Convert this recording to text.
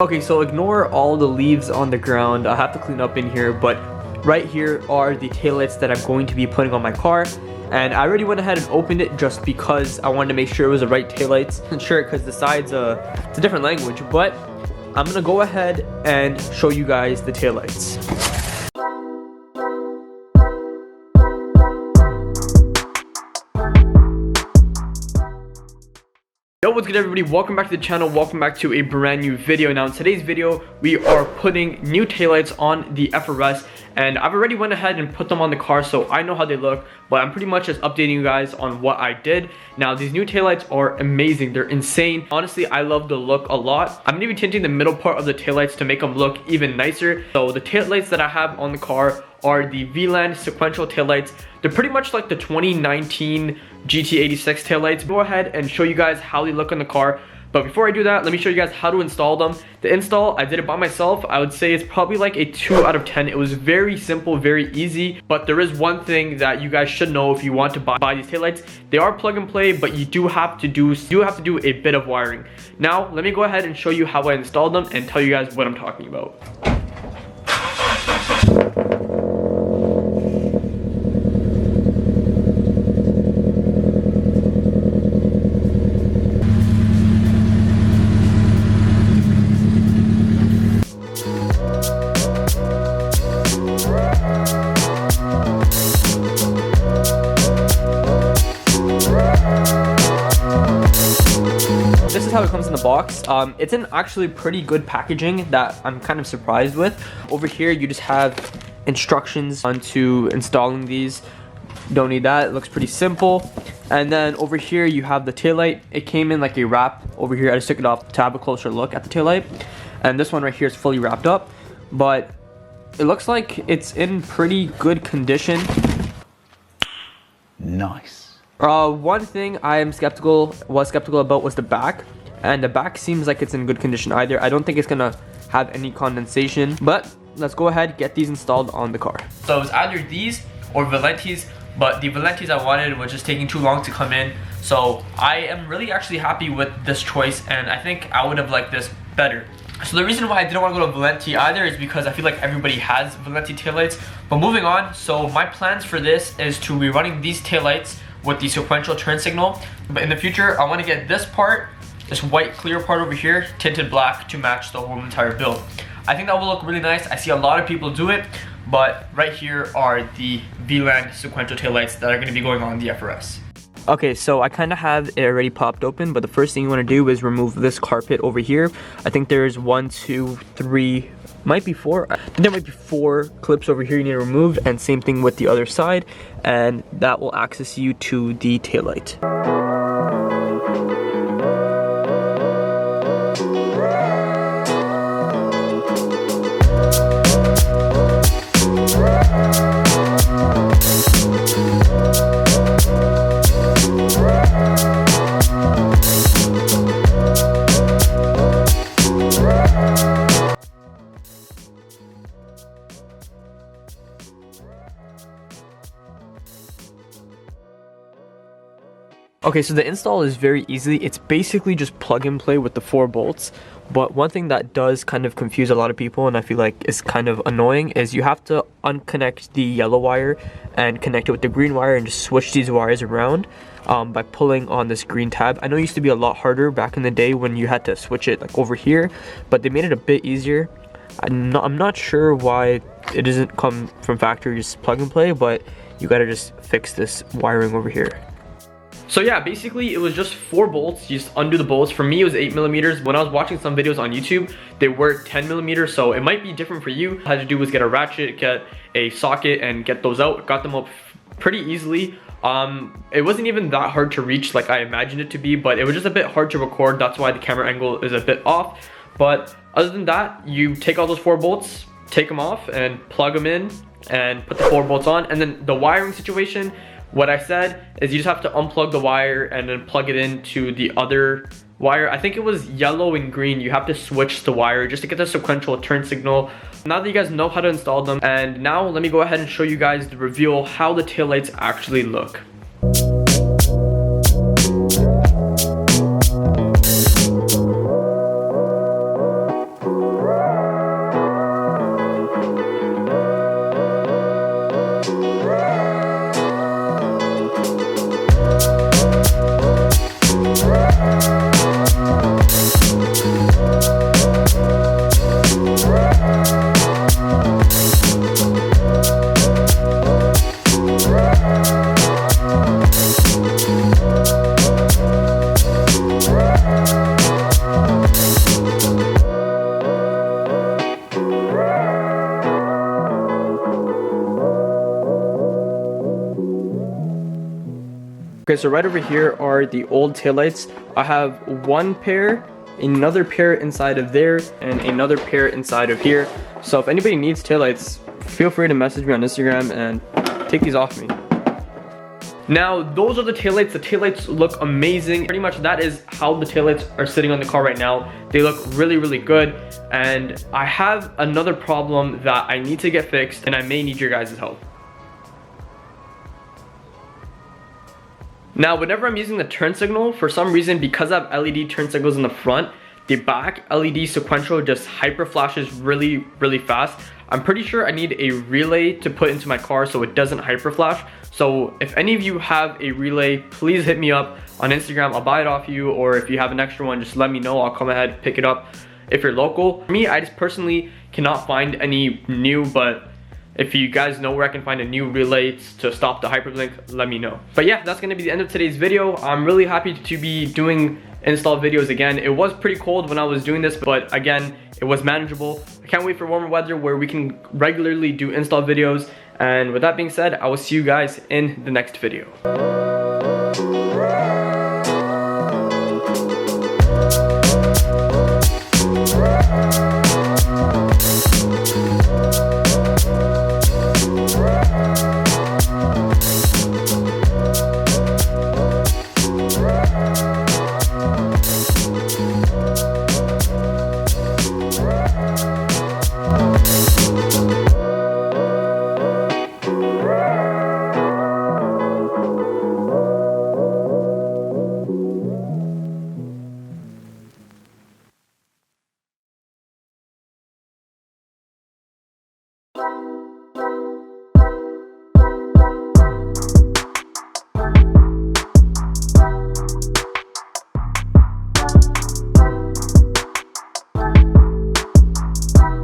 Okay, so ignore all the leaves on the ground. I have to clean up in here, but right here are the taillights that I'm going to be putting on my car. And I already went ahead and opened it just because I wanted to make sure it was the right taillights. I'm sure because the side's it's a different language, but I'm gonna go ahead and show you guys the taillights. Yo, what's good everybody? Welcome back to the channel. Welcome back to a brand new video. Now in today's video, we are putting new taillights on the FRS, and I've already went ahead and put them on the car, so I know how they look, but I'm pretty much just updating you guys on what I did. Now these new taillights are amazing. They're insane. Honestly, I love the look a lot. I'm gonna be tinting the middle part of the taillights to make them look even nicer. So the taillights that I have on the car are the Vland sequential taillights. They're pretty much like the 2019 GT86 taillights. Go ahead and show you guys how they look on the car. But before I do that, let me show you guys how to install them. The install, I did it by myself. I would say it's probably like a 2 out of 10. It was very simple, very easy. But there is one thing that you guys should know if you want to buy these taillights. They are plug and play, but you do have to do a bit of wiring. Now, let me go ahead and show you how I installed them and tell you guys what I'm talking about. This is how it comes in the box. It's in actually pretty good packaging that I'm kind of surprised with. Over here you just have instructions onto installing these. Don't need that, it looks pretty simple. And then over here you have the taillight. It came in like a wrap. Over here I just took it off to have a closer look at the taillight. And this one right here is fully wrapped up, but it looks like it's in pretty good condition. Nice. One thing I was skeptical about was the back, and the back seems like it's in good condition either. I don't think it's gonna have any condensation, but let's go ahead get these installed on the car. So it was either these or Valentis, but the Valentis I wanted was just taking too long to come in. So I am really actually happy with this choice, and I think I would have liked this better. So the reason why I didn't want to go to Valenti either is because I feel like everybody has Valenti taillights. But moving on, so my plans for this is to be running these taillights with the sequential turn signal. But in the future, I want to get this part, this white clear part over here, tinted black to match the whole entire build. I think that will look really nice. I see a lot of people do it, but right here are the Vland sequential taillights that are going to be going on the FRS. Okay, so I kind of have it already popped open, but the first thing you want to do is remove this carpet over here. I think there's 1, 2, 3, might be 4. I think there might be 4 clips over here you need to remove, and same thing with the other side, and that will access you to the taillight. Okay, so the install is very easy. It's basically just plug and play with the 4 bolts. But one thing that does kind of confuse a lot of people, and I feel like is kind of annoying, is you have to unconnect the yellow wire and connect it with the green wire and just switch these wires around by pulling on this green tab. I know it used to be a lot harder back in the day when you had to switch it like over here, but they made it a bit easier. I'm not sure why it doesn't come from factory, just plug and play, but you gotta just fix this wiring over here. So yeah, basically it was just 4 bolts. You just undo the bolts. For me it was 8mm. When I was watching some videos on YouTube, they were 10mm, so it might be different for you. All I had to do was get a ratchet, get a socket, and get those out. Got them up pretty easily. It wasn't even that hard to reach like I imagined it to be, but it was just a bit hard to record. That's why the camera angle is a bit off. But other than that, you take all those 4 bolts, take them off and plug them in and put the 4 bolts on. And then the wiring situation, what I said is you just have to unplug the wire and then plug it into the other wire. I think it was yellow and green. You have to switch the wire just to get the sequential turn signal. Now that you guys know how to install them, and now let me go ahead and show you guys the reveal how the taillights actually look. Okay, so right over here are the old taillights. I have one pair, another pair inside of there, and another pair inside of here. So if anybody needs taillights, feel free to message me on Instagram and take these off me. Now, those are the taillights. The taillights look amazing. Pretty much that is how the taillights are sitting on the car right now. They look really, really good. And I have another problem that I need to get fixed, and I may need your guys' help. Now, whenever I'm using the turn signal, for some reason, because I have LED turn signals in the front, the back LED sequential just hyper flashes really, really fast. I'm pretty sure I need a relay to put into my car so it doesn't hyper flash. So if any of you have a relay, please hit me up on Instagram. I'll buy it off you, or if you have an extra one, just let me know. I'll come ahead, pick it up if you're local. For me, I just personally cannot find any new, but if you guys know where I can find a new relay to stop the hyperblink, let me know. But yeah, that's gonna be the end of today's video. I'm really happy to be doing install videos again. It was pretty cold when I was doing this, but again, it was manageable. I can't wait for warmer weather where we can regularly do install videos. And with that being said, I will see you guys in the next video.